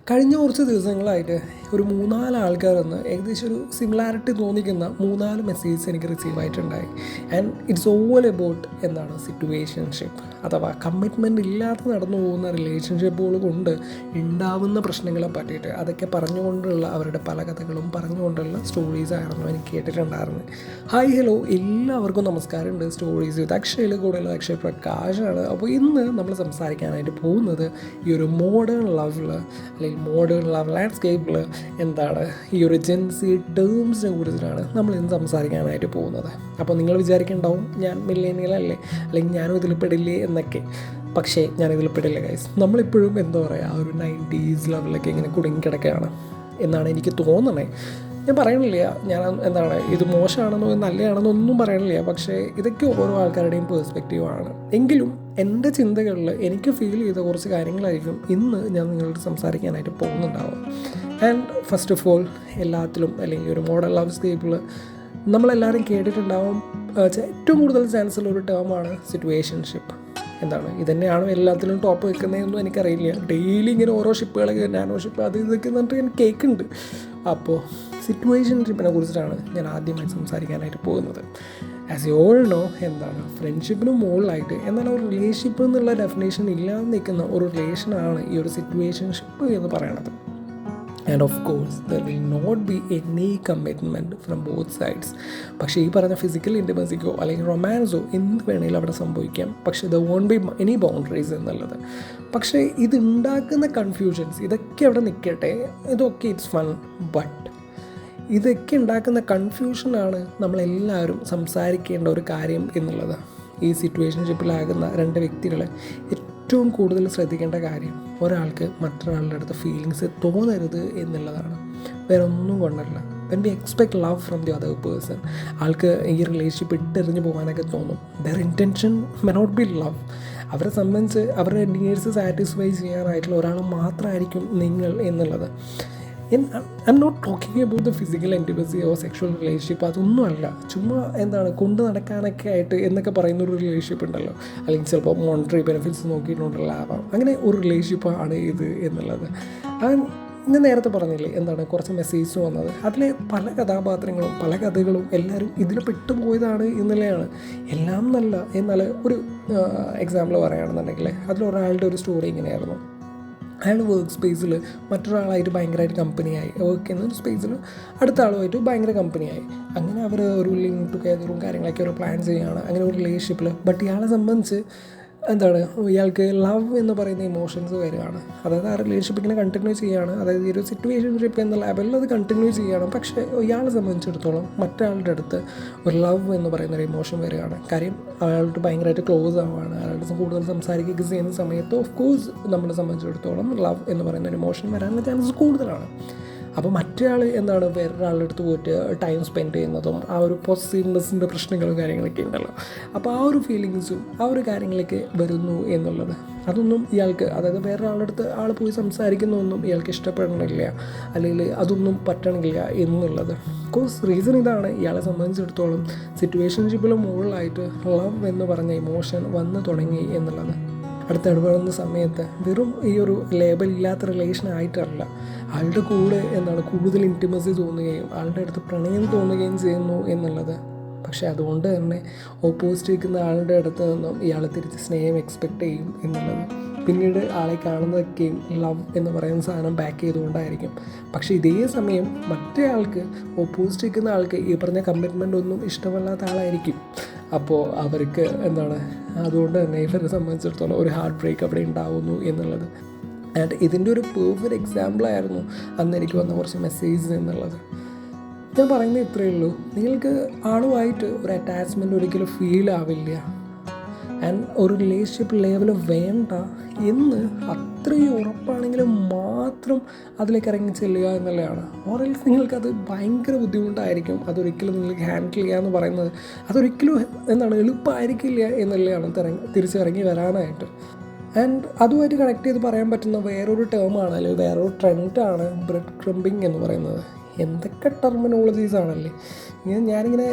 കഴിഞ്ഞ കുറച്ച് ദിവസങ്ങളായിട്ട് ഒരു 3-4 ആൾക്കാർ വന്ന് ഏകദേശം ഒരു സിമിലാരിറ്റി തോന്നിക്കുന്ന 3-4 മെസ്സേജസ് എനിക്ക് റിസീവ് ആയിട്ടുണ്ടായി. ആൻഡ് ഇറ്റ്സ് ഓൾ അബൌട്ട് എന്താണ് സിറ്റുവേഷൻഷിപ്പ് അഥവാ കമ്മിറ്റ്മെൻറ്റ് ഇല്ലാതെ നടന്നു പോകുന്ന റിലേഷൻഷിപ്പുകൾ കൊണ്ട് ഉണ്ടാവുന്ന പ്രശ്നങ്ങളെ പറ്റിയിട്ട് അതൊക്കെ പറഞ്ഞുകൊണ്ടുള്ള അവരുടെ പല കഥകളും പറഞ്ഞുകൊണ്ടുള്ള സ്റ്റോറീസ് ആയിരുന്നു എനിക്ക് കേട്ടിട്ടുണ്ടായിരുന്നത്. ഹായ് ഹലോ എല്ലാവർക്കും നമസ്കാരമുണ്ട്. സ്റ്റോറീസ് വിത്ത് അക്ഷയിൽ കൂടുതൽ അക്ഷയ് പ്രകാശാണ്. അപ്പോൾ ഇന്ന് നമ്മൾ സംസാരിക്കാനായിട്ട് പോകുന്നത് ഈ ഒരു മോഡേൺ ലവിൽ അല്ലെങ്കിൽ മോഡേൺ ലവ് ലാൻഡ്സ്കേപ്പിൽ എന്താണ് ഈ ഒരു ജെൻസി ടേംസിനെ കുറിച്ചിട്ടാണ് നമ്മൾ ഇന്ന് സംസാരിക്കാനായിട്ട് പോകുന്നത്. അപ്പോൾ നിങ്ങൾ വിചാരിക്കേണ്ടാവും ഞാൻ മില്ലേനിയലല്ലേ അല്ലെങ്കിൽ ഞാനും ഇതിൽ പെടില്ലേ എന്നൊക്കെ. പക്ഷേ ഞാനിതിൽ പെടില്ല ഗൈസ്. നമ്മളിപ്പോഴും എന്താ പറയുക ആ ഒരു 90s ലെവലിലൊക്കെ ഇങ്ങനെ കുടുങ്ങിക്കിടക്കുകയാണ് എന്നാണ് എനിക്ക് തോന്നണേ. ഞാൻ പറയണില്ല ഞാൻ എന്താണ് ഇത് മോശമാണെന്നോ നല്ലതാണെന്നോ ഒന്നും പറയണില്ല. പക്ഷേ ഇതൊക്കെ ഓരോ ആൾക്കാരുടെയും പേഴ്സ്പെക്റ്റീവാണ്. എങ്കിലും എൻ്റെ ചിന്തകളിൽ എനിക്ക് ഫീൽ ചെയ്ത കുറച്ച് കാര്യങ്ങളായിരിക്കും ഇന്ന് ഞാൻ നിങ്ങളോട് സംസാരിക്കാനായിട്ട് പോകുന്നുണ്ടാവും. ആൻഡ് ഫസ്റ്റ് ഓഫ് ഓൾ എല്ലാത്തിലും അല്ലെങ്കിൽ ഒരു മോഡൽ ലവ് സ്കേപ്പിൽ നമ്മളെല്ലാവരും കേട്ടിട്ടുണ്ടാവും ഏറ്റവും കൂടുതൽ ചാൻസുള്ള ഒരു ടേമാണ് സിറ്റുവേഷൻഷിപ്പ്. എന്താണ് ഇതന്നെയാണ് എല്ലാത്തിലും ടോപ്പ് വെക്കുന്നതെന്നും എനിക്കറിയില്ല. ഡെയിലി ഇങ്ങനെ ഓരോ ഷിപ്പുകളൊക്കെ നാനോ ഷിപ്പ് അത് ഇതൊക്കെ എന്നിട്ട് ഞാൻ കേൾക്കുന്നുണ്ട്. അപ്പോൾ സിറ്റുവേഷൻഷിപ്പിനെ കുറിച്ചിട്ടാണ് ഞാൻ ആദ്യമായി സംസാരിക്കാനായിട്ട് പോകുന്നത്. ആസ് യു ഓൾ നോ എന്താണ് ഫ്രണ്ട്ഷിപ്പിന് മുകളിലായിട്ട് എന്നാൽ ഒരു റിലേഷൻഷിപ്പ് എന്നുള്ള ഡെഫിനേഷൻ ഇല്ലാതെ നിൽക്കുന്ന ഒരു റിലേഷനാണ് ഈ ഒരു സിറ്റുവേഷൻഷിപ്പ് എന്ന് പറയണത്. And of course there will not be any commitment from both sides. പക്ഷേ ഈ പറഞ്ഞ ഫിസിക്കൽ ഇൻറ്റിമസിക്കോ അല്ലെങ്കിൽ റൊമാൻസോ എന്ത് വേണമെങ്കിലും അവിടെ സംഭവിക്കാം. പക്ഷേ there won't be any boundaries എന്നുള്ളത്. പക്ഷേ ഇതുണ്ടാക്കുന്ന കൺഫ്യൂഷൻസ് ഇതൊക്കെ അവിടെ നിൽക്കട്ടെ, ഇതൊക്കെ ഇറ്റ്സ് ഫൺ. ബട്ട് ഇതൊക്കെ ഉണ്ടാക്കുന്ന കൺഫ്യൂഷനാണ് നമ്മളെല്ലാവരും സംസാരിക്കേണ്ട ഒരു കാര്യം എന്നുള്ളത്. ഈ സിറ്റുവേഷൻഷിപ്പിലാകുന്ന രണ്ട് വ്യക്തികൾ ഏറ്റവും കൂടുതൽ ശ്രദ്ധിക്കേണ്ട കാര്യം ഒരാൾക്ക് മറ്റൊരാളുടെ അടുത്ത് ഫീലിങ്സ് തോന്നരുത് എന്നുള്ളതാണ്. വേറെ ഒന്നും കൊണ്ടല്ല. When we expect love from the other person, ആൾക്ക് ഈ റിലേഷൻഷിപ്പ് ഇട്ടെറിഞ്ഞ് പോകാനൊക്കെ തോന്നും. Their intention may not be love. അവരെ സംബന്ധിച്ച് അവരുടെ നീഡ്സ് സാറ്റിസ്ഫൈ ചെയ്യാനായിട്ടുള്ള ഒരാൾ മാത്രമായിരിക്കും നിങ്ങൾ എന്നുള്ളത്. I'm not talking about the physical intimacy or sexual relationship. അതൊന്നുമല്ല. ചുമ്മാ എന്താണ് കൊണ്ട് നടക്കാനൊക്കെ ആയിട്ട് എന്നൊക്കെ പറയുന്ന ഒരു റിലേഷൻഷിപ്പ് ഉണ്ടല്ലോ, അല്ലെങ്കിൽ ചിലപ്പോൾ മോണിറ്ററി ബെനിഫിറ്റ്സ് നോക്കിയിട്ടുള്ള ആവാം. അങ്ങനെ ഒരു റിലേഷൻഷിപ്പാണ് ഇത് എന്നുള്ളത്. ഞാൻ നേരത്തെ പറഞ്ഞില്ലേ എന്താണ് കുറച്ച് മെസ്സേജ് വന്നത്, അതിൽ പല കഥാപാത്രങ്ങളും പല കഥകളും എല്ലാവരും ഇതിൽ പെട്ടുപോയതാണ് എന്നുള്ളതാണ്. എല്ലാം നല്ല. എന്നാൽ ഒരു എക്സാമ്പിൾ പറയുകയാണെന്നുണ്ടെങ്കിൽ അതിലൊരാളുടെ ഒരു സ്റ്റോറി ഇങ്ങനെയായിരുന്നു. അയാൾ വർക്ക് സ്പേസിൽ മറ്റൊരാളായിട്ട് ഭയങ്കരമായിട്ട് കമ്പനിയായി. വർക്ക് ചെയ്യുന്ന ഒരു സ്പേസിൽ അടുത്ത ആളുമായിട്ട് ഭയങ്കര കമ്പനിയായി. അങ്ങനെ അവർ ഒരു ലിങ്ക് ടുഗെദറും കാര്യങ്ങളൊക്കെ ഒരു പ്ലാൻ ചെയ്യുകയാണ്, അങ്ങനെ ഒരു റിലേഷൻഷിപ്പിൽ. ബട്ട് ഇയാളെ സംബന്ധിച്ച് എന്താണ് ഇയാൾക്ക് ലവ് എന്ന് പറയുന്ന ഇമോഷൻസ് വരികയാണ്. അതായത് ആ റിലേഷൻഷിപ്പ് ഇങ്ങനെ കണ്ടിന്യൂ ചെയ്യുകയാണ്. അതായത് ഈ ഒരു സിറ്റുവേഷൻഷിപ്പ് എന്ന ലെവലിൽ അത് കണ്ടിന്യൂ ചെയ്യുകയാണ്. പക്ഷേ ഇയാളെ സംബന്ധിച്ചിടത്തോളം മറ്റൊരാളുടെ അടുത്ത് ഒരു ലവ് എന്ന് പറയുന്ന ഒരു ഇമോഷൻ വരികയാണ്. കാര്യം അയാളുടെ ഭയങ്കരമായിട്ട് ക്ലോസ് ആവുകയാണ്. അയാളുടെ കൂടുതൽ സംസാരിക്കുകയൊക്കെ ചെയ്യുന്ന സമയത്ത് ഓഫ് കോഴ്സ് നമ്മളെ സംബന്ധിച്ചിടത്തോളം ലവ് എന്ന് പറയുന്ന ഒരു ഇമോഷൻ വരാനുള്ള ചാൻസസ് കൂടുതലാണ്. അപ്പോൾ മറ്റൊരാൾ എന്താണ് വേറൊരാളുടെ അടുത്ത് പോയിട്ട് ടൈം സ്പെൻഡ് ചെയ്യുന്നതും ആ ഒരു പോസിറ്റീവ്നെസ്സിൻ്റെ പ്രശ്നങ്ങളും കാര്യങ്ങളൊക്കെ ഉണ്ടല്ലോ. അപ്പോൾ ആ ഒരു ഫീലിങ്സും ആ ഒരു കാര്യങ്ങളൊക്കെ വരുന്നു എന്നുള്ളത് അതൊന്നും ഇയാൾക്ക്, അതായത് വേറൊരാളുടെ അടുത്ത് ആൾ പോയി സംസാരിക്കുന്നതൊന്നും ഇയാൾക്ക് ഇഷ്ടപ്പെടണില്ല, അല്ലെങ്കിൽ അതൊന്നും പറ്റണില്ല എന്നുള്ളത്. കോഴ്സ് റീസൺ ഇതാണ്. ഇയാളെ സംബന്ധിച്ചിടത്തോളം സിറ്റുവേഷൻഷിപ്പിൽ മുകളിലായിട്ട് ലവ് എന്ന് പറഞ്ഞ ഇമോഷൻ വന്നു തുടങ്ങി എന്നുള്ളത്. അടുത്ത് ഇടപെടുന്ന സമയത്ത് വെറും ഈ ഒരു ലേബൽ ഇല്ലാത്ത റിലേഷൻ ആയിട്ടല്ല, ആളുടെ കൂടെ എന്താണ് കൂടുതൽ ഇൻറ്റിമസി തോന്നുകയും ആളുടെ അടുത്ത് പ്രണയം തോന്നുകയും ചെയ്യുന്നു എന്നുള്ളത്. പക്ഷേ അതുകൊണ്ട് തന്നെ ഓപ്പോസിറ്റ് നിൽക്കുന്ന ആളുടെ അടുത്ത് നിന്നും ഇയാൾ തിരിച്ച് സ്നേഹം എക്സ്പെക്റ്റ് ചെയ്യും എന്നുള്ളത്. പിന്നീട് ആളെ കാണുന്നതൊക്കെയും ലവ് എന്ന് പറയുന്ന സാധനം ബാക്ക് ചെയ്തുകൊണ്ടായിരിക്കും. പക്ഷേ ഇതേ സമയം മറ്റേ ആൾക്ക് ഓപ്പോസിറ്റ് നിൽക്കുന്ന ആൾക്ക് ഈ പറഞ്ഞ കമ്മിറ്റ്മെൻ്റ് ഒന്നും ഇഷ്ടമല്ലാത്ത ആളായിരിക്കും. അപ്പോൾ അവർക്ക് എന്താണ് അതുകൊണ്ട് തന്നെ ഇവരെ സംബന്ധിച്ചിടത്തോളം ഒരു ഹാർട്ട് ബ്രേക്ക് അവിടെ ഉണ്ടാവുന്നു എന്നുള്ളത്. ആൻഡ് ഇതിൻ്റെ ഒരു പെർഫെക്റ്റ് എക്സാമ്പിളായിരുന്നു അന്ന് എനിക്ക് വന്ന കുറച്ച് മെസ്സേജ് എന്നുള്ളത്. ഞാൻ പറയുന്നത് ഇത്രയേ ഉള്ളൂ. നിങ്ങൾക്ക് ആളുമായിട്ട് ഒരു അറ്റാച്ച്മെൻറ്റ് ഒരിക്കലും ഫീൽ ആവില്ല. ആൻഡ് ഒരു റിലേഷൻഷിപ്പ് ലെവൽ വേണ്ട എന്ന് അത്രയും ഉറപ്പാണെങ്കിലും മാത്രം അതിലേക്ക് ഇറങ്ങി ചെല്ലുക എന്നുള്ളതാണ്. ഓറൽസ് നിങ്ങൾക്കത് ഭയങ്കര ബുദ്ധിമുട്ടായിരിക്കും. അതൊരിക്കലും നിങ്ങൾക്ക് ഹാൻഡിൽ ചെയ്യുക എന്ന് പറയുന്നത് അതൊരിക്കലും എന്താണ് എളുപ്പമായിരിക്കില്ല എന്നുള്ളതാണ് തിരിച്ചിറങ്ങി വരാനായിട്ട്. ആൻഡ് അതുമായിട്ട് കണക്ട് ചെയ്ത് പറയാൻ പറ്റുന്ന വേറൊരു ടേമാണ് അല്ലെങ്കിൽ വേറൊരു ട്രെൻഡാണ് ബ്രെഡ് ക്രംബിങ് എന്ന് പറയുന്നത്. എന്തൊക്കെ ടെർമിനോളജീസ് ആണല്ലേ. ഞാനിങ്ങനെ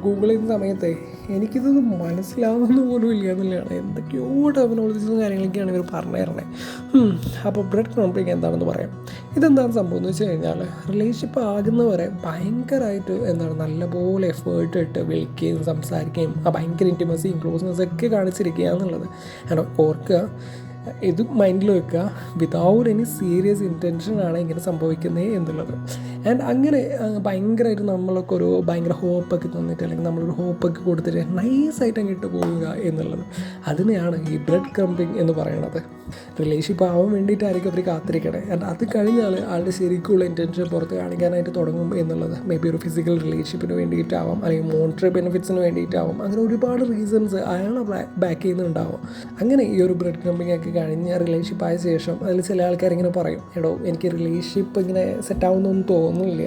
ഗൂഗിൾ ചെയ്യുന്ന സമയത്തെ എനിക്കിത് മനസ്സിലാവുന്ന പോലും ഇല്ല എന്നുള്ളതാണ്. എന്തൊക്കെയോ ടെർമിനോളജീസും കാര്യങ്ങളൊക്കെയാണ് ഇവർ പറഞ്ഞു തരണേ. അപ്പോൾ ബ്രെഡ് ക്രംബിങ് എന്താണെന്ന് പറയാം. ഇതെന്താണ് സംഭവം എന്ന് വെച്ച് കഴിഞ്ഞാൽ, റിലേഷൻഷിപ്പ് ആകുന്നവരെ ഭയങ്കരമായിട്ട് നല്ലപോലെ എഫേർട്ട് ഇട്ട് വിളിക്കുകയും സംസാരിക്കുകയും ഭയങ്കര ഇൻറ്റിമസിയും ക്ലോസ്നെസ് ഒക്കെ കാണിച്ചിരിക്കുക എന്നുള്ളത്. ഓർക്കുക, ഇത് മൈൻഡിൽ വെക്കുക, വിതൗട്ട് എനി സീരിയസ് ഇൻറ്റൻഷനാണ് ഇങ്ങനെ സംഭവിക്കുന്നത് എന്നുള്ളത്. ആൻഡ് അങ്ങനെ ഭയങ്കരമായിട്ട് നമ്മളൊക്കെ ഒരു ഭയങ്കര ഹോപ്പൊക്കെ തന്നിട്ട്, അല്ലെങ്കിൽ നമ്മളൊരു ഹോപ്പൊക്കെ കൊടുത്തിട്ട് നൈസായിട്ട് അങ്ങ് ഇട്ട് പോവുക എന്നുള്ളത്, അതിനെയാണ് ഈ ബ്രെഡ് ക്രംബിങ് എന്ന് പറയുന്നത്. റിലേഷൻഷിപ്പ് ആവാൻ വേണ്ടിയിട്ടായിരിക്കും അവർ കാത്തിരിക്കണേ. ആൻഡ് അത് കഴിഞ്ഞാൽ ആളുടെ ശരിക്കുള്ള ഇൻറ്റൻഷൻ പുറത്ത് കാണിക്കാനായിട്ട് തുടങ്ങും എന്നുള്ളത്. മേ ബി ഒരു ഫിസിക്കൽ റിലേഷൻഷിപ്പിന് വേണ്ടിയിട്ടാവാം, അല്ലെങ്കിൽ മോണിറ്ററി ബെനിഫിറ്റ്സിന് വേണ്ടിയിട്ടാവാം. അങ്ങനെ ഒരുപാട് റീസൺസ് അയാളെ ബാക്ക് ചെയ്യുന്നുണ്ടാവും. അങ്ങനെ ഈ ഒരു ബ്രെഡ് ക്രംബിങ് ഒക്കെ കഴിഞ്ഞ് റിലേഷൻഷിപ്പ് ആയ ശേഷം അതിൽ ചില ആൾക്കാരിങ്ങനെ പറയും, എടോ എനിക്ക് റിലേഷൻഷിപ്പ് ഇങ്ങനെ സെറ്റാവുന്നൊന്നും തോന്നുന്നില്ല,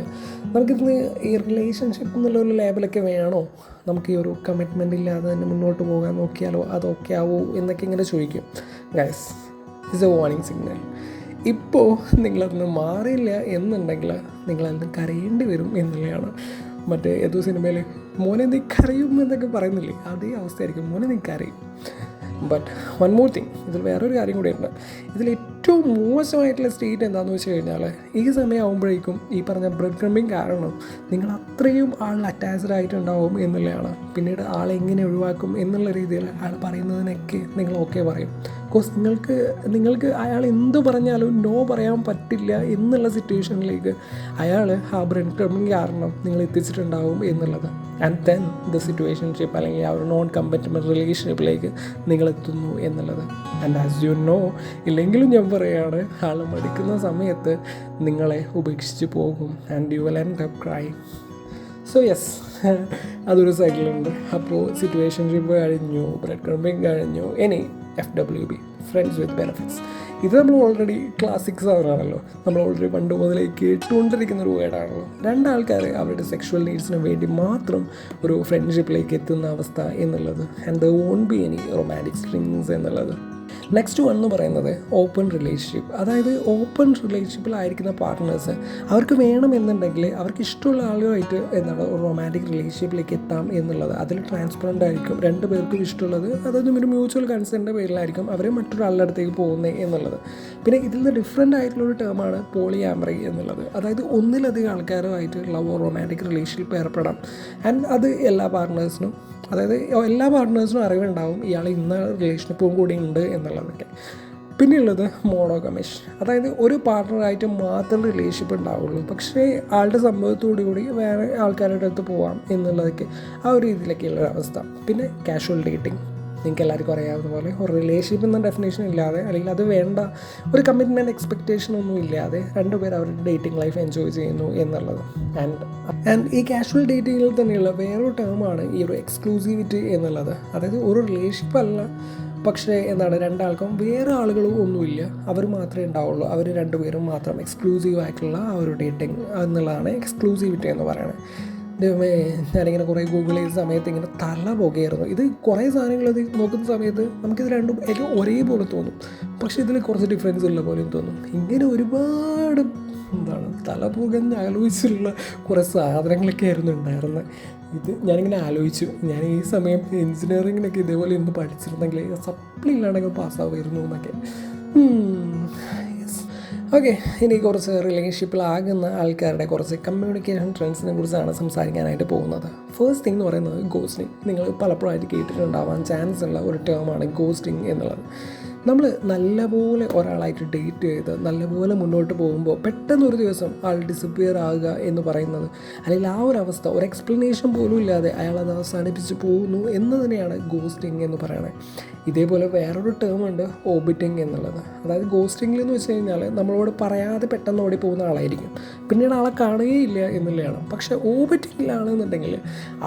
നമുക്കിന്ന് ഈ റിലേഷൻഷിപ്പ് എന്നുള്ളൊരു ലേബലൊക്കെ വേണോ, നമുക്ക് ഈ ഒരു കമ്മിറ്റ്മെൻ്റ് ഇല്ലാതെ തന്നെ മുന്നോട്ട് പോകാൻ നോക്കിയാലോ, അതൊക്കെ ആവോ എന്നൊക്കെ ഇങ്ങനെ ചോദിക്കും. Guys, it's A warning signal. ഇപ്പോൾ നിങ്ങളതിന് മാറിയില്ല എന്നുണ്ടെങ്കിൽ നിങ്ങളതിന് കരയേണ്ടി വരും എന്നുള്ളതാണ്. മറ്റേ ഏതോ സിനിമയിൽ മോനെ നീ കരയും എന്നൊക്കെ പറയുന്നില്ലേ, അതേ അവസ്ഥയായിരിക്കും. മോനെ നീ കരയും. ബട്ട് വൺ മോർ തിങ്, ഇതിൽ വേറൊരു കാര്യം കൂടിയുണ്ട്. ഇതിൽ ഏറ്റവും മോശമായിട്ടുള്ള സ്റ്റേറ്റ് എന്താണെന്ന് വെച്ച് കഴിഞ്ഞാൽ, ഈ സമയമാകുമ്പോഴേക്കും ഈ പറഞ്ഞ ബ്രെഡ് ക്രംബിങ് കാരണം നിങ്ങൾ അത്രയും ആൾ അറ്റാച്ച്ഡ് ആയിട്ടുണ്ടാവും എന്നുള്ളതാണ്. പിന്നീട് ആളെ എങ്ങനെ ഒഴിവാക്കും എന്നുള്ള രീതിയിൽ ആൾ പറയുന്നതിനൊക്കെ നിങ്ങൾ ഓക്കെ പറയും. ബിക്കോസ് നിങ്ങൾക്ക് അയാൾ എന്ത് പറഞ്ഞാലും നോ പറയാൻ പറ്റില്ല എന്നുള്ള സിറ്റുവേഷനിലേക്ക് അയാൾ ആ ബ്രെഡ് ക്രംബിങ് കാരണം നിങ്ങൾ എത്തിച്ചിട്ടുണ്ടാവും എന്നുള്ളത്. ആൻഡ് ദെൻ ദ സിറ്റുവേഷൻഷിപ്പ് അല്ലെങ്കിൽ ആ ഒരു നോൺ കമ്പാറ്റബിൾ റിലേഷൻഷിപ്പിലേക്ക് നിങ്ങളെത്തുന്നു എന്നുള്ളത്. ആൻഡ് ആസ് യു നോ, ഇല്ലെങ്കിലും ഞാൻ പറയുകയാണ്, ആൾ മടിക്കുന്ന സമയത്ത് നിങ്ങളെ ഉപേക്ഷിച്ച് പോകും. And you will end up crying. So yes, അതൊരു സൈക്കിളുണ്ട്. അപ്പോൾ സിറ്റുവേഷൻഷിപ്പ് കഴിഞ്ഞു, ബ്രെഡ് ക്രംബിങ് കഴിഞ്ഞു, ഇനി FWB, ഫ്രണ്ട്സ് വിത്ത് ബെനിഫിറ്റ്സ്. ഇത് നമ്മൾ ഓൾറെഡി ക്ലാസിക് സാധനമാണല്ലോ, നമ്മൾ ഓൾറെഡി പണ്ട് മുതലേ കേട്ടുകൊണ്ടിരിക്കുന്ന ഒരു വേർഡാണല്ലോ. രണ്ടാൾക്കാർ അവരുടെ സെക്ഷുവൽ നീഡ്സിന് വേണ്ടി മാത്രം ഒരു ഫ്രണ്ട്ഷിപ്പിലേക്ക് എത്തുന്ന അവസ്ഥ എന്നുള്ളത്. And there won't be any romantic strings എന്നുള്ളത്. നെക്സ്റ്റ് വൺ എന്ന് പറയുന്നത് ഓപ്പൺ റിലേഷൻഷിപ്പ്. അതായത് ഓപ്പൺ റിലേഷൻഷിപ്പിലായിരിക്കുന്ന പാർട്ട്നേഴ്സ് അവർക്ക് വേണമെന്നുണ്ടെങ്കിൽ അവർക്ക് ഇഷ്ടമുള്ള ആളുമായിട്ട് ഒരു റൊമാൻറ്റിക് റിലേഷൻഷിപ്പിലേക്ക് എത്താം എന്നുള്ളത്. അതിൽ ട്രാൻസ്പെറൻ്റ് ആയിരിക്കും, രണ്ട് പേർക്കും ഇഷ്ടമുള്ളത്, അതായത് ഒരു മ്യൂച്വൽ കൺസെൻറ്റിൻ്റെ പേരിലായിരിക്കും അവർ മറ്റൊരാളുടെ അടുത്തേക്ക് പോകുന്നത് എന്നുള്ളത്. പിന്നെ ഇതിൽ നിന്ന് ഡിഫറെൻ്റ് ആയിട്ടുള്ളൊരു ടേമാണ് പോളിയാമറി എന്നുള്ളത്. അതായത് ഒന്നിലധികം ആൾക്കാരുമായിട്ട് ലവ് റൊമാൻറ്റിക് റിലേഷൻഷിപ്പ് ഏർപ്പെടാം. ആൻഡ് അത് എല്ലാ പാർട്ട്നേഴ്സിനും, അതായത് എല്ലാ പാർട്ട്നേഴ്സിനും അറിവുണ്ടാവും ഇയാൾ ഇന്ന റിലേഷൻഷിപ്പും കൂടി ഉണ്ട് എന്നുള്ളതൊക്കെ. പിന്നെയുള്ളത് മോണോഗമിഷ്, അതായത് ഒരു പാർട്ട്ണറായിട്ട് മാത്രം റിലേഷൻഷിപ്പ് ഉണ്ടാവുള്ളൂ, പക്ഷേ ആളുടെ സമ്മതത്തോടു കൂടി വേറെ ആൾക്കാരുടെ അടുത്ത് പോവാം എന്നുള്ളതൊക്കെ ആ ഒരു രീതിയിലൊക്കെയുള്ളൊരു അവസ്ഥ. പിന്നെ കാഷ്വൽ ഡേറ്റിംഗ്, നിങ്ങൾക്ക് എല്ലാവർക്കും അറിയാവുന്ന പോലെ ഒരു റിലേഷൻഷിപ്പ് എന്ന ഡെഫിനേഷൻ ഇല്ലാതെ, അല്ലെങ്കിൽ അത് വേണ്ട ഒരു കമ്മിറ്റ്മെൻറ്റ് എക്സ്പെക്റ്റേഷൻ ഒന്നും ഇല്ലാതെ രണ്ടുപേർ അവരുടെ ഡേറ്റിംഗ് ലൈഫ് എൻജോയ് ചെയ്യുന്നു എന്നുള്ളത്. ആൻഡ് ഈ കാഷ്വൽ ഡേറ്റിങ്ങിൽ തന്നെയുള്ള വേറൊരു ടേമാണ് ഈ ഒരു എക്സ്ക്ലൂസിവിറ്റി എന്നുള്ളത്. അതായത് ഒരു റിലേഷൻഷിപ്പ് അല്ല, പക്ഷേ രണ്ടാൾക്കും വേറെ ആളുകളും ഒന്നുമില്ല, അവർ മാത്രമേ ഉണ്ടാവുള്ളൂ, അവർ രണ്ടുപേരും മാത്രം എക്സ്ക്ലൂസീവ് ആയിട്ടുള്ള ആ ഒരു ഡേറ്റിംഗ് എന്നുള്ളതാണ് എക്സ്ക്ലൂസിവിറ്റി എന്ന് പറയുന്നത്. ഞാനിങ്ങനെ കുറേ ഗൂഗിൾ ചെയ്ത സമയത്ത് ഇങ്ങനെ തല പുകയായിരുന്നു. ഇത് കുറേ സാധനങ്ങൾ ഇത് നോക്കുന്ന സമയത്ത് നമുക്കിത് രണ്ടും എല്ലാം ഒരേപോലെ തോന്നും, പക്ഷേ ഇതിൽ കുറച്ച് ഡിഫറൻസ് ഉള്ള പോലെയും തോന്നും. ഇങ്ങനെ ഒരുപാട് തല പുകഞ്ഞ് ആലോചിച്ചിട്ടുള്ള കുറേ സാധനങ്ങളൊക്കെ ആയിരുന്നു ഉണ്ടായിരുന്നത്. ഇത് ഞാനിങ്ങനെ ആലോചിച്ചു, ഞാൻ ഈ സമയം എൻജിനീയറിങ്ങിനൊക്കെ ഇതേപോലെ ഒന്ന് പഠിച്ചിരുന്നെങ്കിൽ സപ്ലി ഇല്ലാണ്ടെങ്കിൽ പാസ്സാവുമായിരുന്നു എന്നൊക്കെ. ഓക്കെ, ഇനി കുറച്ച് റിലേഷൻഷിപ്പിലാകുന്ന ആൾക്കാരുടെ കുറച്ച് കമ്മ്യൂണിക്കേഷൻ ട്രെൻഡ്സിനെ കുറിച്ചാണ് സംസാരിക്കാനായിട്ട് പോകുന്നത്. ഫസ്റ്റ് തിങ് എന്ന് പറയുന്നത് ഗോസ്റ്റിംഗ്. നിങ്ങൾ പലപ്പോഴായിട്ട് കേട്ടിട്ടുണ്ടാവാൻ ചാൻസ് ഉള്ള ഒരു ടേമാണ് ഗോസ്റ്റിംഗ് എന്നുള്ളത്. നമ്മൾ നല്ലപോലെ ഒരാളായിട്ട് ഡേറ്റ് ചെയ്ത് നല്ലപോലെ മുന്നോട്ട് പോകുമ്പോൾ പെട്ടെന്നൊരു ദിവസം ആൾ ഡിസപ്പിയർ ആകുക എന്ന് പറയുന്നത്, അല്ലെങ്കിൽ ആ ഒരു അവസ്ഥ ഒരു എക്സ്പ്ലനേഷൻ പോലും ഇല്ലാതെ അയാളത് അവസാനിപ്പിച്ച് പോകുന്നു എന്നതിനെയാണ് ഗോസ്റ്റിംഗ് എന്ന് പറയുന്നത്. ഇതേപോലെ വേറൊരു ടേമുണ്ട് ഓർബിറ്റിംഗ് എന്നുള്ളത്. അതായത് ഗോസ്റ്റിംഗിൽ എന്ന് വെച്ച് കഴിഞ്ഞാൽ നമ്മളോട് പറയാതെ പെട്ടെന്ന് ഓടി പോകുന്ന ആളായിരിക്കും, പിന്നീട് ആളെ കാണുകയില്ല എന്നുള്ളതാണ്. പക്ഷേ ഓർബിറ്റിങ്ങിലാണെന്നുണ്ടെങ്കിൽ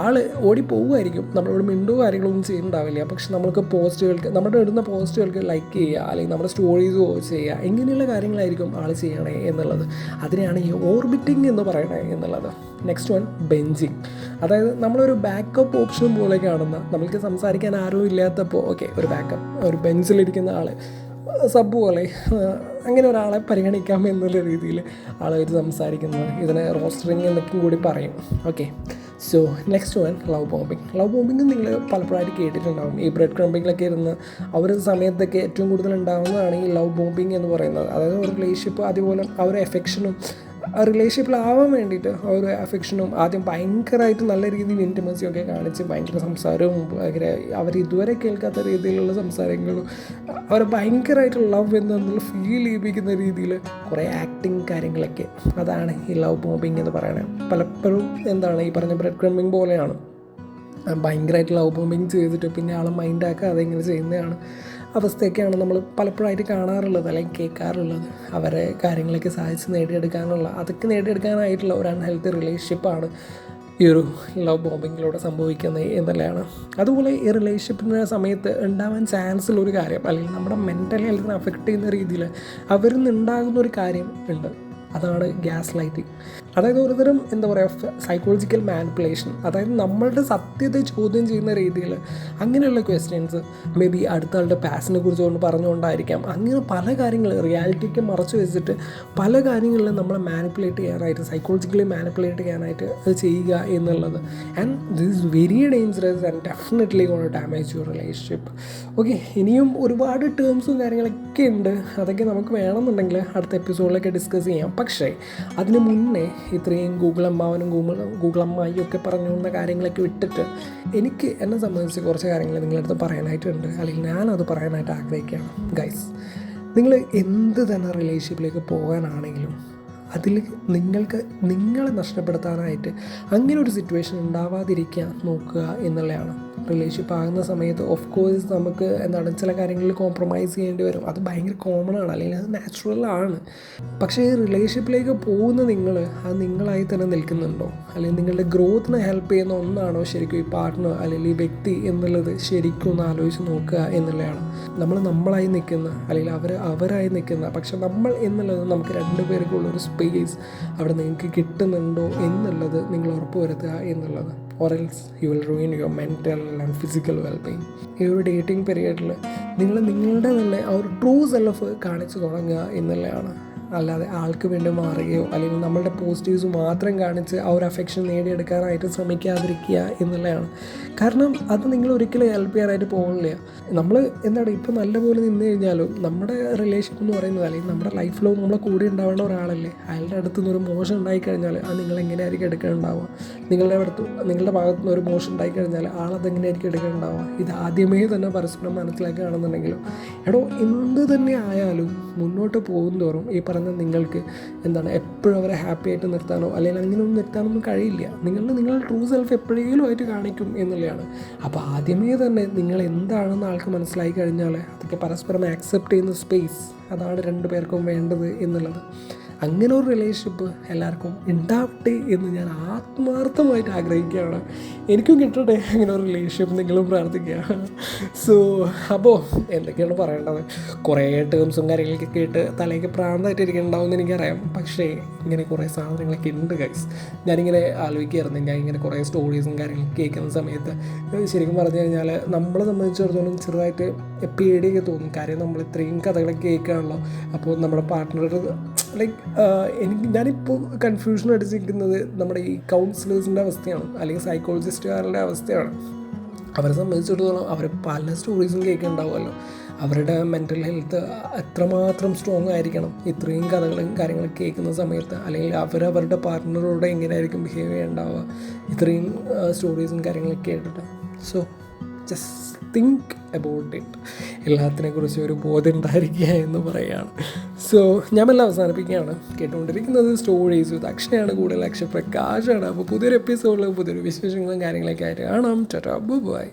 ആൾ ഓടി പോകുമായിരിക്കും, നമ്മളോട് മിണ്ടോ കാര്യങ്ങളൊന്നും ചെയ്യുന്നുണ്ടാവില്ല, പക്ഷെ നമുക്ക് പോസ്റ്റുകൾക്ക്, നമ്മുടെ ഇടുന്ന പോസ്റ്റുകൾക്ക് ലൈക്ക് ചെയ്യുക, അല്ലെങ്കിൽ നമ്മുടെ സ്റ്റോറീസ് വാച്ച് ചെയ്യുക, ഇങ്ങനെയുള്ള കാര്യങ്ങളായിരിക്കും ആൾ ചെയ്യണേ എന്നുള്ളത്. അതിനെയാണ് ഈ ഓർബിറ്റിംഗ് എന്ന് പറയണേ എന്നുള്ളത്. Next one benching. അതായത് നമ്മളൊരു ബാക്കപ്പ് ഓപ്ഷൻ പോലെ കാണുന്ന, നമ്മൾക്ക് സംസാരിക്കാൻ ആരും ഇല്ലാത്തപ്പോൾ ഓക്കെ ഒരു ബാക്കപ്പ്, ഒരു ബെഞ്ചിലിരിക്കുന്ന ആൾ സബ് പോലെ അങ്ങനെ ഒരാളെ പരിഗണിക്കാം എന്നുള്ള രീതിയിൽ ആളുകൾ സംസാരിക്കുന്നത്, ഇതിനെ റോസ്റ്ററിങ് എന്നൊക്കെ കൂടി പറയും. Okay, so next one love bombing നിങ്ങൾ പലപ്പോഴായിട്ട് കേട്ടിട്ടുണ്ടാകും. ഈ ബ്രെഡ് ക്രംബിങ്ങിലൊക്കെ ഇരുന്ന് ആ ഒരു സമയത്തൊക്കെ ഏറ്റവും കൂടുതൽ ഉണ്ടാകുന്നതാണ് ഈ ലവ് ബോംബിങ് എന്ന് പറയുന്നത്. അതായത് ഒരു റിലേഷൻഷിപ്പ് അതുപോലെ ആ ഒരു എഫെക്ഷനും റിലേഷൻഷിപ്പിലാവാൻ വേണ്ടിയിട്ട് ആ ഒരു അഫെക്ഷനും ആദ്യം ഭയങ്കരമായിട്ട് നല്ല രീതിയിൽ ഇൻറ്റിമസിയൊക്കെ കാണിച്ച് ഭയങ്കര സംസാരവും ഭയങ്കര അവർ കേൾക്കാത്ത രീതിയിലുള്ള സംസാരങ്ങളും അവരെ ഭയങ്കരമായിട്ട് ലവ് എന്നുള്ള ഫീൽ ചെയ്യിപ്പിക്കുന്ന രീതിയിൽ കുറേ ആക്ടിങ് കാര്യങ്ങളൊക്കെ, അതാണ് ഈ ലവ് ബോംബിങ് എന്ന് പറയുന്നത്. പലപ്പോഴും ഈ പറഞ്ഞ ബ്രെഡ് ക്രംബിങ് പോലെയാണ്, ഭയങ്കരമായിട്ട് ലവ് ബോംബിങ് ചെയ്തിട്ട് പിന്നെ ആളെ മൈൻഡാക്കാതെ ഇങ്ങനെ ചെയ്യുന്നതാണ് അവസ്ഥയൊക്കെയാണ് നമ്മൾ പലപ്പോഴായിട്ട് കാണാറുള്ളത് അല്ലെങ്കിൽ കേൾക്കാറുള്ളത്. അവരെ കാര്യങ്ങളൊക്കെ സാധിച്ച് നേടിയെടുക്കാനായിട്ടുള്ള ഒരു അൺഹെൽത്തി റിലേഷൻഷിപ്പാണ് ഈ ഒരു ലവ് ബോംബിങ്ങിലൂടെ സംഭവിക്കുന്നത് എന്നുള്ളതാണ്. അതുപോലെ ഈ റിലേഷൻഷിപ്പിൻ്റെ സമയത്ത് ഉണ്ടാവാൻ ചാൻസുള്ളൊരു കാര്യം, അല്ലെങ്കിൽ നമ്മുടെ മെൻ്റൽ ഹെൽത്തിനെ അഫക്റ്റ് ചെയ്യുന്ന രീതിയിൽ അവരിൽ നിന്നുണ്ടാകുന്നൊരു കാര്യം ഉണ്ട്, അതാണ് ഗ്യാസ് ലൈറ്റിങ്. അതായത് ഒരുതരം സൈക്കോളജിക്കൽ മാനിപ്പുലേഷൻ. അതായത് നമ്മളുടെ സത്യത്തെ ചോദ്യം ചെയ്യുന്ന രീതിയിൽ അങ്ങനെയുള്ള ക്വസ്റ്റ്യൻസ്, മേ ബി അടുത്ത ആളുടെ പാഷനെ കുറിച്ച് പറഞ്ഞുകൊണ്ടായിരിക്കാം, അങ്ങനെ പല കാര്യങ്ങൾ റിയാലിറ്റിക്ക് മറച്ചു വെച്ചിട്ട് പല കാര്യങ്ങളിലും നമ്മളെ മാനിപ്പുലേറ്റ് ചെയ്യാനായിട്ട്, സൈക്കോളജിക്കലി മാനിപ്പുലേറ്റ് ചെയ്യാനായിട്ട് അത് ചെയ്യുക എന്നുള്ളത്. And this is very dangerous and definitely gonna damage your relationship. Okay, ഇനിയും ഒരുപാട് ടേംസും കാര്യങ്ങളൊക്കെ ഉണ്ട്, അതൊക്കെ നമുക്ക് വേണമെന്നുണ്ടെങ്കിൽ അടുത്ത എപ്പിസോഡിലൊക്കെ ഡിസ്കസ് ചെയ്യാം. പക്ഷേ അതിന് മുന്നേ ഇത്രയും ഗൂഗിൾ അമ്മാവനും ഗൂഗിൾ അമ്മായിയും ഒക്കെ പറഞ്ഞു തന്ന കാര്യങ്ങളൊക്കെ വിട്ടിട്ട് എനിക്ക് എന്നെ സംബന്ധിച്ച് കുറച്ച് കാര്യങ്ങൾ നിങ്ങളടുത്ത് പറയാനായിട്ടുണ്ട്, അല്ലെങ്കിൽ ഞാനത് പറയാനായിട്ട് ആഗ്രഹിക്കുകയാണ്. ഗൈസ്, നിങ്ങൾ എന്ത് തന്നെ റിലേഷൻഷിപ്പിലേക്ക് പോകാനാണെങ്കിലും അതിൽ നിങ്ങളെ നഷ്ടപ്പെടുത്താനായിട്ട് അങ്ങനെ ഒരു സിറ്റുവേഷൻ ഉണ്ടാവാതിരിക്കാൻ നോക്കുക എന്നുള്ളതാണ്. റിലേഷൻഷിപ്പ് ആകുന്ന സമയത്ത് ഓഫ് കോഴ്സ് നമുക്ക് ചില കാര്യങ്ങളിൽ കോംപ്രമൈസ് ചെയ്യേണ്ടി വരും, അത് ഭയങ്കര കോമൺ ആണ്, അല്ലെങ്കിൽ അത് നാച്ചുറലാണ്. പക്ഷേ ഈ റിലേഷൻഷിപ്പിലേക്ക് പോകുന്ന അത് നിങ്ങളായി തന്നെ നിൽക്കുന്നുണ്ടോ, അല്ലെങ്കിൽ നിങ്ങളുടെ ഗ്രോത്തിനെ ഹെൽപ്പ് ചെയ്യുന്ന ഒന്നാണോ ശരിക്കും ഈ പാർട്ട്ണർ അല്ലെങ്കിൽ ഈ വ്യക്തി എന്നുള്ളത് ശരിക്കും ഒന്ന് ആലോചിച്ച് നോക്കുക എന്നുള്ളതാണ്. നമ്മളായി നിൽക്കുന്ന അല്ലെങ്കിൽ അവരായി നിൽക്കുന്ന, പക്ഷെ നമ്മൾ എന്നുള്ളത് നമുക്ക് രണ്ടുപേർക്കുള്ളൊരു സ്പേസ് അവിടെ നിങ്ങൾക്ക് കിട്ടുന്നുണ്ടോ എന്നുള്ളത് നിങ്ങൾ ഉറപ്പുവരുത്തുക എന്നുള്ളത്. or else you will ruin your mental and physical well-being. ഈ ഒരു ഡേറ്റിംഗ് പീരിയഡിൽ നിങ്ങളുടെ തന്നെ ആ ഒരു ട്രൂ സെൽഫ് കാണിച്ചു തുടങ്ങുക എന്നുള്ളതാണ്. അല്ലാതെ ആൾക്ക് വേണ്ടി മാറുകയോ അല്ലെങ്കിൽ നമ്മളുടെ പോസിറ്റീവ്സ് മാത്രം കാണിച്ച് ആ ഒരു അഫെക്ഷൻ നേടിയെടുക്കാനായിട്ട് ശ്രമിക്കാതിരിക്കുക എന്നുള്ളതാണ്. കാരണം അത് നിങ്ങൾ ഒരിക്കലും ഹെൽപ്പ് ചെയ്യാനായിട്ട് പോകുന്നില്ല. നമ്മൾ ഇപ്പോൾ നല്ലപോലെ നിന്ന് കഴിഞ്ഞാലും നമ്മുടെ റിലേഷൻ എന്ന് പറയുന്നത്, അല്ലെങ്കിൽ നമ്മുടെ ലൈഫിലോ നമ്മളെ കൂടെ ഉണ്ടാവേണ്ട ഒരാളല്ലേ, അയാളുടെ അടുത്തു നിന്നൊരു മോശം ഉണ്ടായിക്കഴിഞ്ഞാൽ അത് നിങ്ങൾ എങ്ങനെയായിരിക്കും എടുക്കാനുണ്ടാവുക? നിങ്ങളുടെ ഭാഗത്തു നിന്ന് ഒരു മോശം ഉണ്ടായിക്കഴിഞ്ഞാൽ ആളതെങ്ങനെയായിരിക്കും എടുക്കാനുണ്ടാവുക? ഇത് ആദ്യമേ തന്നെ പരസ്പരം മനസ്സിലാക്കുകയാണെന്നുണ്ടെങ്കിലും എന്ത് തന്നെ ആയാലും മുന്നോട്ട് പോകും തോറും ഈ പറഞ്ഞ നിങ്ങൾക്ക് എപ്പോഴും അവരെ ഹാപ്പി ആയിട്ട് നിർത്താനോ അല്ലെങ്കിൽ അങ്ങനെയൊന്നും നിർത്താനൊന്നും കഴിയില്ല. നിങ്ങളുടെ ട്രൂ സെൽഫ് എപ്പോഴേലും ആയിട്ട് കാണിക്കും എന്നുള്ളതാണ്. അപ്പോൾ ആദ്യമേ തന്നെ നിങ്ങൾ എന്താണെന്ന് ആൾക്ക് മനസ്സിലായി കഴിഞ്ഞാൽ അതൊക്കെ പരസ്പരം ആക്സെപ്റ്റ് ചെയ്യുന്ന സ്പേസ്, അതാണ് രണ്ടു പേർക്കും വേണ്ടത് എന്നുള്ളത്. അങ്ങനെ ഒരു റിലേഷൻഷിപ്പ് എല്ലാവർക്കും ഉണ്ടാവട്ടെ എന്ന് ഞാൻ ആത്മാർത്ഥമായിട്ട് ആഗ്രഹിക്കുകയാണ്. എനിക്കും കിട്ടട്ടെ അങ്ങനെ ഒരു റിലേഷൻഷിപ്പ്, നിങ്ങളും പ്രാർത്ഥിക്കുക. സോ അപ്പോൾ എന്തൊക്കെയാണ് പറയേണ്ടത്? കുറേ ടേംസും കാര്യങ്ങളൊക്കെ കേട്ട് തലയ്ക്ക് പ്രാന്തായിട്ട് ഇരിക്കുന്നുണ്ടാവും എന്ന് എനിക്കറിയാം. പക്ഷേ ഇങ്ങനെ കുറേ സാധനങ്ങളൊക്കെ ഉണ്ട് ഗൈസ്. ഞാനിങ്ങനെ ആലോചിക്കുകയായിരുന്നു, ഞാൻ ഇങ്ങനെ കുറേ സ്റ്റോറീസും കാര്യങ്ങളൊക്കെ കേൾക്കുന്ന സമയത്ത് ശരിക്കും പറഞ്ഞു കഴിഞ്ഞാൽ നമ്മളെ സംബന്ധിച്ചിടത്തോളം ചെറുതായിട്ട് പേടിയൊക്കെ തോന്നും. കാര്യം നമ്മൾ ഇത്രയും കഥകളൊക്കെ കേൾക്കുകയാണല്ലോ. അപ്പോൾ നമ്മുടെ പാർട്ട്ണർ ഞാനിപ്പോൾ കൺഫ്യൂഷൻ അടിച്ചിരിക്കുന്നത് നമ്മുടെ ഈ കൗൺസിലേഴ്സിൻ്റെ അവസ്ഥയാണ്, അല്ലെങ്കിൽ സൈക്കോളജിസ്റ്റുകാരുടെ അവസ്ഥയാണ്. അവരെ സംബന്ധിച്ചിടത്തോളം അവർ പല സ്റ്റോറീസും കേൾക്കുന്നുണ്ടാവുമല്ലോ. അവരുടെ മെൻ്റൽ ഹെൽത്ത് എത്രമാത്രം സ്ട്രോങ് ആയിരിക്കണം ഇത്രയും കഥകളും കാര്യങ്ങളൊക്കെ കേൾക്കുന്ന സമയത്ത്, അല്ലെങ്കിൽ അവരവരുടെ പാർട്ട്ണറോട് എങ്ങനെയായിരിക്കും ബിഹേവ് ചെയ്യുന്നുണ്ടാവുക ഇത്രയും സ്റ്റോറീസും കാര്യങ്ങളൊക്കെ കേട്ടിട്ട്. So just think about it. എല്ലാത്തിനെക്കുറിച്ചും ഒരു ബോധം ഉണ്ടായിരിക്കുക എന്ന് പറയുകയാണ്. സോ ഞാൻ എല്ലാം അവസാനിപ്പിക്കുകയാണ്. കേട്ടുകൊണ്ടിരിക്കുന്നത് സ്റ്റോറീസ് വിത്ത് അക്ഷയാണ്, കൂടുതൽ അക്ഷയപ്രകാശാണ്. അപ്പോൾ പുതിയൊരു എപ്പിസോഡിൽ പുതിയൊരു വിശേഷങ്ങളും കാര്യങ്ങളൊക്കെ ആയിട്ട് കാണാം. ടാറ്റാ, ബൈ.